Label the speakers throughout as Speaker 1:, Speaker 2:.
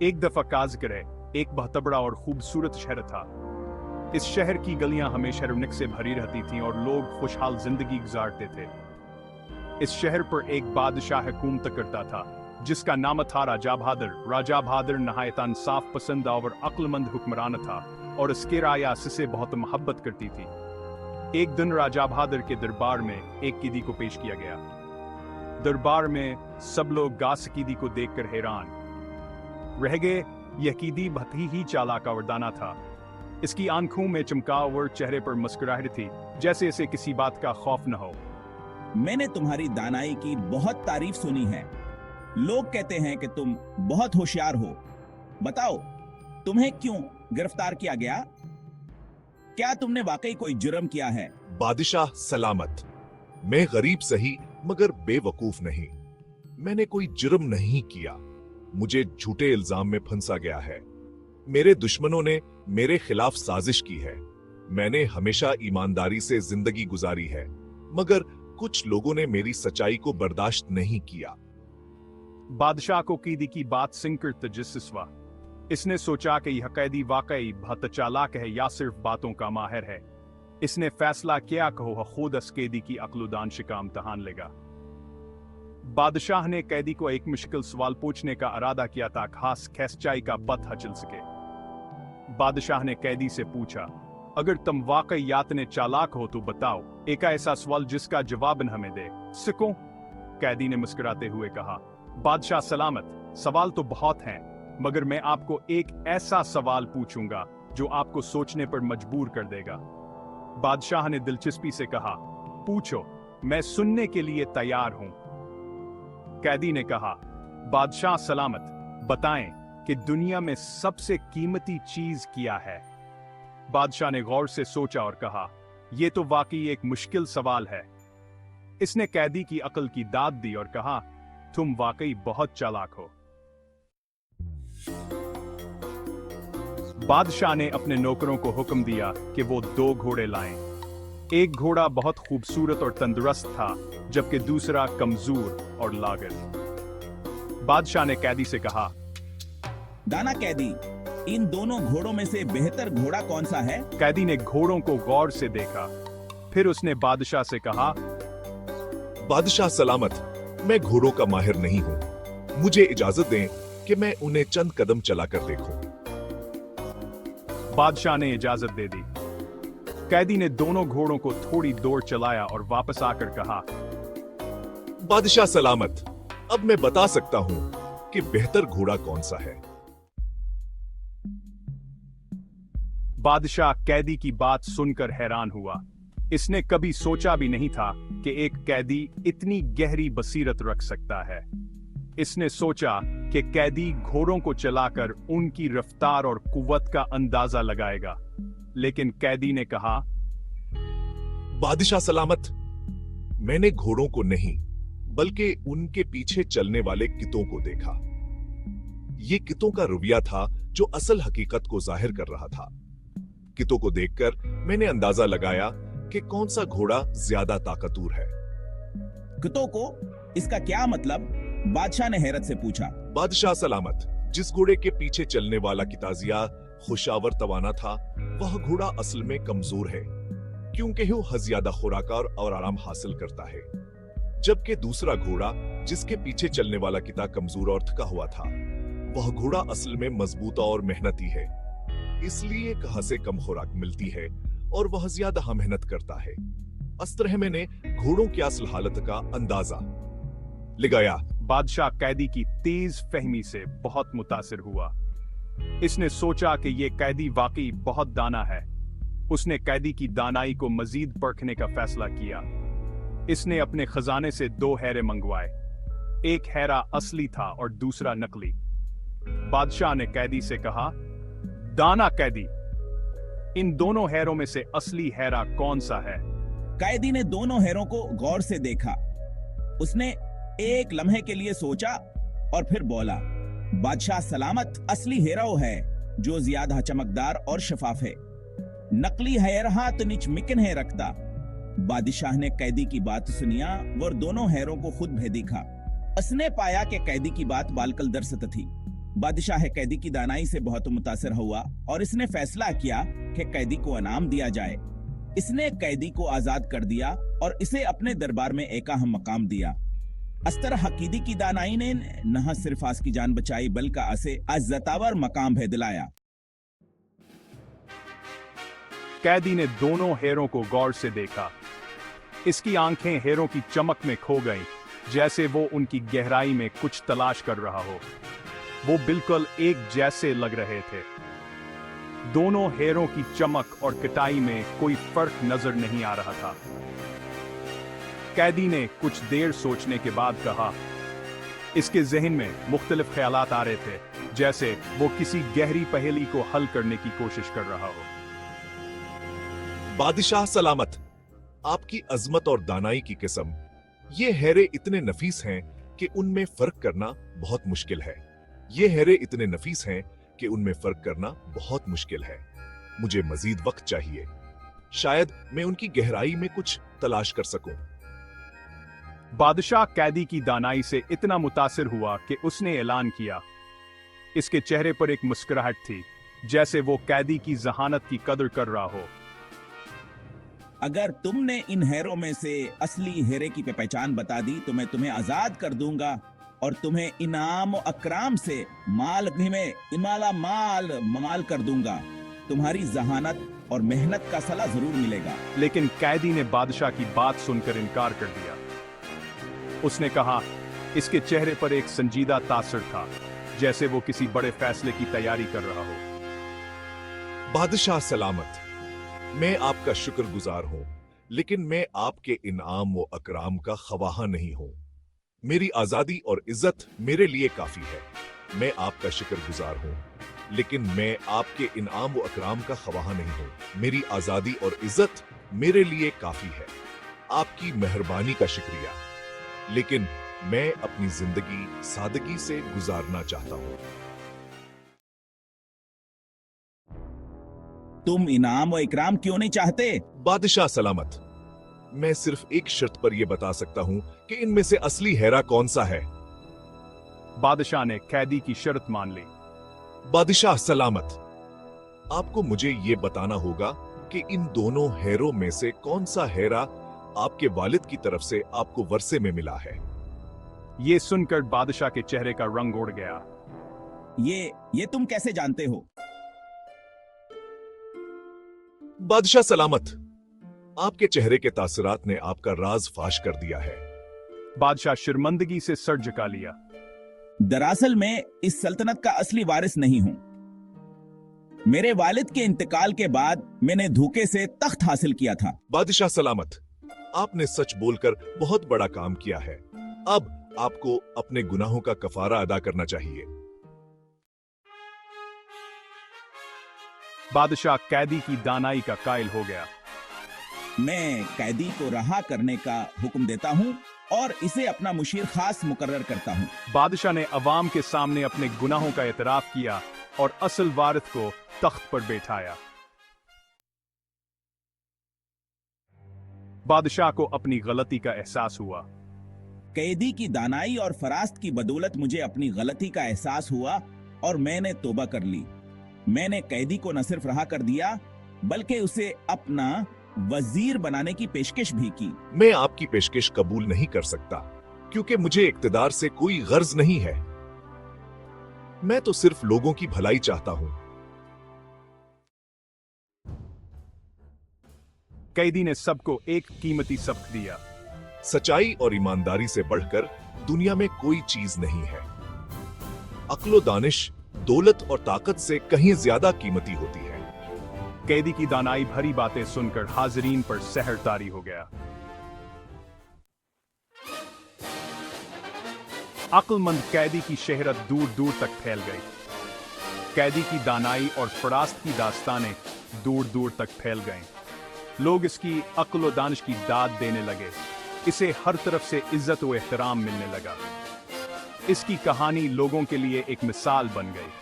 Speaker 1: एक दफा काज़करे एक बहुत बड़ा और खूबसूरत शहर था। इस शहर की गलियां हमेशा रौनक से भरी रहती थीं और लोग खुशहाल जिंदगी गुजारते थे। इस शहर पर एक बादशाह हुकूमत करता था जिसका नाम था राजा बहादुर। राजा बहादुर नहायत इंसाफ पसंद और अक्लमंद हुक्मरान था और इसके राया से बहुत मोहब्बत करती थी। एक दिन राजा बहादुर के दरबार में एक कैदी को पेश किया गया। दरबार में सब लोग गास कैदी को देखकर हैरान रह गए। यह कैदी बहुत ही चालाक और दाना था। इसकी आंखों में चमकाव और चेहरे पर मुस्कुराहट थी, जैसे इसे किसी बात का खौफ न हो।
Speaker 2: मैंने तुम्हारी दानाई की बहुत तारीफ सुनी है। लोग कहते हैं कि तुम बहुत होशियार हो। बताओ, तुम्हें क्यों गिरफ्तार किया गया? क्या तुमने वाकई कोई जुर्म किया है?
Speaker 3: बादशाह सलामत, मैं गरीब सही मगर बेवकूफ नहीं। मैंने कोई जुर्म नहीं किया। मुझे झूठे इल्जाम में फंसा गया है। मेरे दुश्मनों ने मेरे खिलाफ साजिश की है। मैंने हमेशा ईमानदारी से जिंदगी गुजारी है, मगर कुछ लोगों ने मेरी सच्चाई को बर्दाश्त नहीं किया।
Speaker 1: बादशाह को कैदी की बात सुनकर तजस्सुस हुआ। इसने सोचा कि यह कैदी वाकई बहुत चालाक है या सिर्फ बातों का माहिर है। इसने फैसला किया कि वह खुद इस कैदी की अक्लुदान का इम्तिहान लेगा। बादशाह ने कैदी को एक मुश्किल सवाल पूछने का इरादा किया था, खास सच्चाई का पता चल सके। बादशाह ने कैदी से पूछा, अगर तुम वाकई यातने चालाक हो तो बताओ एक ऐसा सवाल जिसका जवाब हमें दे सको। कैदी ने मुस्कुराते हुए कहा, बादशाह सलामत, सवाल तो बहुत हैं, मगर मैं आपको एक ऐसा सवाल पूछूंगा जो आपको सोचने पर मजबूर कर देगा। बादशाह ने दिलचस्पी से कहा, पूछो, मैं सुनने के लिए तैयार हूं। कैदी ने कहा, बादशाह सलामत, बताएं कि दुनिया में सबसे कीमती चीज क्या है? बादशाह ने गौर से सोचा और कहा, यह तो वाकई एक मुश्किल सवाल है। इसने कैदी की अक्ल की दाद दी और कहा, तुम वाकई बहुत चालाक हो। बादशाह ने अपने नौकरों को हुक्म दिया कि वो 2 घोड़े लाएं। एक घोड़ा बहुत खूबसूरत और तंदुरुस्त था, जबकि दूसरा कमजोर और लागल। बादशाह ने कैदी से कहा,
Speaker 2: दाना कैदी, इन दोनों घोड़ों में से बेहतर घोड़ा कौन सा है?
Speaker 1: कैदी ने घोड़ों को गौर से देखा। फिर उसने बादशाह से कहा,
Speaker 3: बादशाह सलामत, मैं घोड़ों का माहिर नहीं हूं। मुझे इजाजत दें कि मैं उन्हें चंद कदम चलाकर देखूं।
Speaker 1: बादशाह ने इजाजत दे दी। कैदी ने दोनों घोड़ों को थोड़ी दूर चलाया और वापस आकर कहा,
Speaker 3: बादशाह सलामत, अब मैं बता सकता हूं कि बेहतर घोड़ा कौन सा है।
Speaker 1: बादशाह कैदी की बात सुनकर हैरान हुआ। इसने कभी सोचा भी नहीं था कि एक कैदी इतनी गहरी बसीरत रख सकता है। इसने सोचा कि कैदी घोड़ों को चलाकर उनकी रफ्तार और कुव्वत का अंदाजा लगाएगा, लेकिन कैदी ने कहा,
Speaker 3: बादशाह सलामत, मैंने घोड़ों को नहीं बल्कि उनके पीछे चलने वाले कितों को देखा। ये कितों का रवैया था जो असल हकीकत को जाहिर कर रहा था। कितों को देखकर मैंने अंदाजा लगाया कि कौन सा घोड़ा ज्यादा ताकतवर है।
Speaker 2: कितों को? इसका क्या मतलब? बादशाह ने हैरत से पूछा।
Speaker 3: बादशाह सलामत, जिस घोड़े के पीछे चलने वाला की ताजिया खुशावर तवाना था, वह घोड़ा असल में कमजोर है, क्योंकि वह ज्यादा खुराक और आराम हासिल करता है। जबकि दूसरा घोड़ा जिसके पीछे चलने वाला किता कमजोर और थका हुआ था, वह घोड़ा असल में मजबूत और मेहनती है, इसलिए कहां से कम खुराक मिलती है और वह ज्यादा मेहनत करता है। इस तरह मैंने घोड़ों की असल हालत का अंदाजा लगाया।
Speaker 1: बादशाह कैदी की तेज फहमी से बहुत मुतासिर हुआ। इसने सोचा कि यह कैदी वाकई बहुत दाना है। उसने कैदी की दानाई को मजीद परखने का फैसला किया। इसने अपने खजाने से 2 हैरे मंगवाए। एक हैरा असली था और दूसरा नकली। बादशाह ने कैदी से कहा, दाना कैदी, इन दोनों हैरों में से असली हैरा कौन सा है?
Speaker 2: कैदी ने दोनों हैरों को गौर से देखा। उसने एक लम्हे के लिए सोचा और फिर बोला, बादशाह सलामत, असली हैरा वो है जो ज्यादा चमकदार और शफाफ है। नकली हैरा तो निचमिकन है रखता। बादशाह ने कैदी की बात सुनिया और दोनों हैरों को खुद भी देखा। उसने पाया कि कैदी की बात बालकल दरसत थी। बादशाह कैदी की दानाई से बहुत मुतासिर हुआ और इसने फैसला किया कि कैदी को इनाम दिया जाए। इसने कैदी को आजाद कर दिया और इसे अपने दरबार में एक अहम मकाम दिया। अस्तर हकीदी की दानाई ने न सिर्फ आस की जान बचाई बल्कि असे अज्जतावर मकाम भी दिलाया।
Speaker 1: कैदी ने दोनों हेरों को गौर से देखा। इसकी आंखें हेरों की चमक में खो गईं, जैसे वो उनकी गहराई में कुछ तलाश कर रहा हो। वो बिल्कुल एक जैसे लग रहे थे। दोनों हेरों की चमक और कटाई में कोई फर्क नजर नहीं आ रहा था। कैदी ने कुछ देर सोचने के बाद कहा। इसके ज़हन में मुख्तलिफ ख्यालात आ रहे थे, जैसे वो किसी गहरी पहेली को हल करने की कोशिश कर रहा हो।
Speaker 3: बादशाह सलामत, आपकी अजमत और दानाई की कसम, ये हेरे इतने नफीस हैं कि उनमें फर्क करना बहुत मुश्किल है। ये हेरे इतने नफीस हैं कि उनमें फर्क करना बहुत मुश्किल है। मुझे मजीद वक्त चाहिए। शायद मैं उनकी गहराई में कुछ तलाश कर सकूं।
Speaker 1: बादशाह कैदी की दानाई से इतना मुतासिर हुआ कि उसने ऐलान किया। इसके चेहरे पर एक मुस्कुराहट थी, जैसे वो कैदी की जहानत की कदर कर रहा हो।
Speaker 2: अगर तुमने इन हेरों में से असली हेरे की पहचान बता दी तो मैं तुम्हें आजाद कर दूंगा और तुम्हें इनाम अकराम से माल में इमाला माल कर दूंगा। तुम्हारी जहानत और मेहनत का सला जरूर मिलेगा।
Speaker 1: लेकिन कैदी ने बादशाह की बात सुनकर इनकार कर दिया। उसने कहा, इसके चेहरे पर एक संजीदा तासर था, जैसे वो किसी बड़े फैसले की तैयारी कर रहा हो।
Speaker 3: बादशाह सलामत, मैं आपका शुक्रगुजार हूं, लेकिन मैं आपके इनाम व अकराम का खवाहा नहीं हूं। मेरी आजादी और इज्जत मेरे लिए काफी है। मैं आपका शुक्रगुजार हूं, लेकिन मैं आपके इनाम व अकराम का खवाहा नहीं हूं। मेरी आजादी और इज्जत मेरे लिए काफी है। आपकी मेहरबानी का शुक्रिया, लेकिन मैं अपनी जिंदगी सादगी से गुजारना चाहता हूं।
Speaker 2: तुम इनाम व इकराम क्यों नहीं चाहते?
Speaker 3: बादशाह सलामत, मैं सिर्फ एक शर्त पर यह बता सकता हूं कि इनमें से असली हेरा कौन सा है।
Speaker 1: बादशाह ने कैदी की शर्त मान ली।
Speaker 3: बादशाह सलामत, आपको मुझे यह बताना होगा कि इन दोनों हेरों में से कौन सा हेरा आपके वालिद की तरफ से आपको वर्से में मिला है।
Speaker 1: ये सुनकर बादशाह के चेहरे का रंग उड़ गया।
Speaker 2: ये तुम कैसे जानते हो?
Speaker 3: बादशाह सलामत, आपके चेहरे के तासरात ने आपका राज फाश कर दिया है।
Speaker 1: बादशाह शर्मिंदगी से सर झुका लिया।
Speaker 2: दरअसल मैं इस सल्तनत का असली वारिस नहीं हूं। मेरे वालिद के इंतकाल के बाद मैंने धोखे से तख्त हासिल किया था।
Speaker 3: बादशाह सलामत, आपने सच बोलकर बहुत बड़ा काम किया है। अब आपको अपने गुनाहों का कफारा अदा करना चाहिए।
Speaker 1: बादशाह कैदी की दानाई का कायल हो गया।
Speaker 2: मैं कैदी को रहा करने का हुक्म देता हूं और इसे अपना मुशीर खास मुकर्रर करता हूं।
Speaker 1: बादशाह ने अवाम के सामने अपने गुनाहों का एतराफ किया और असल वारिस को तख्त पर बैठाया। बादशाह को अपनी गलती का एहसास हुआ।
Speaker 2: कैदी की दानाई और फरास्त की बदौलत मुझे अपनी गलती का एहसास हुआ और मैंने तौबा कर ली। मैंने कैदी को न सिर्फ रहा कर दिया बल्कि उसे अपना वजीर बनाने की पेशकश भी की।
Speaker 3: मैं आपकी पेशकश कबूल नहीं कर सकता क्योंकि मुझे इक्तदार से कोई गर्ज नहीं है। मैं तो सिर्फ लोगों की भलाई चाहता हूं।
Speaker 1: कैदी ने सबको एक कीमती सबक दिया।
Speaker 3: सच्चाई और ईमानदारी से बढ़कर दुनिया में कोई चीज नहीं है। अक्ल दानिश दौलत और ताकत से कहीं ज्यादा कीमती होती है।
Speaker 1: कैदी की दानाई भरी बातें सुनकर हाजिरीन पर सहर तारी हो गया। अक्लमंद कैदी की शहरत दूर दूर तक फैल गई। कैदी की दानाई और फरास्त की दास्तानें दूर दूर तक फैल गईं। लोग इसकी अक्ल व दानिश की दाद देने लगे। इसे हर तरफ से इज्जत व एहतराम मिलने लगा। इसकी कहानी लोगों के लिए एक मिसाल बन गई।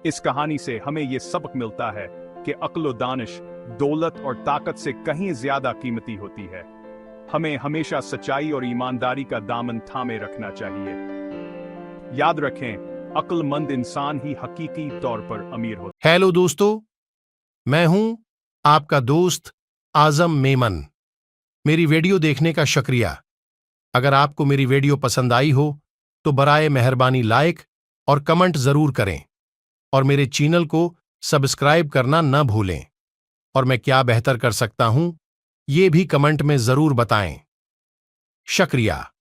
Speaker 1: इस कहानी से हमें यह सबक मिलता है कि अक्ल व दानिश दौलत और ताकत से कहीं ज्यादा कीमती होती है। हमें हमेशा सच्चाई और ईमानदारी का दामन थामे रखना चाहिए। याद रखें, अक्लमंद इंसान ही हकीकी तौर पर अमीर होता है।
Speaker 4: हेलो दोस्तों, मैं हूं आपका दोस्त आजम मेमन। मेरी वीडियो देखने का शुक्रिया। अगर आपको मेरी वीडियो पसंद आई हो तो बराए मेहरबानी लाइक और कमेंट जरूर करें और मेरे चैनल को सब्सक्राइब करना न भूलें। और मैं क्या बेहतर कर सकता हूं ये भी कमेंट में जरूर बताएं। शुक्रिया।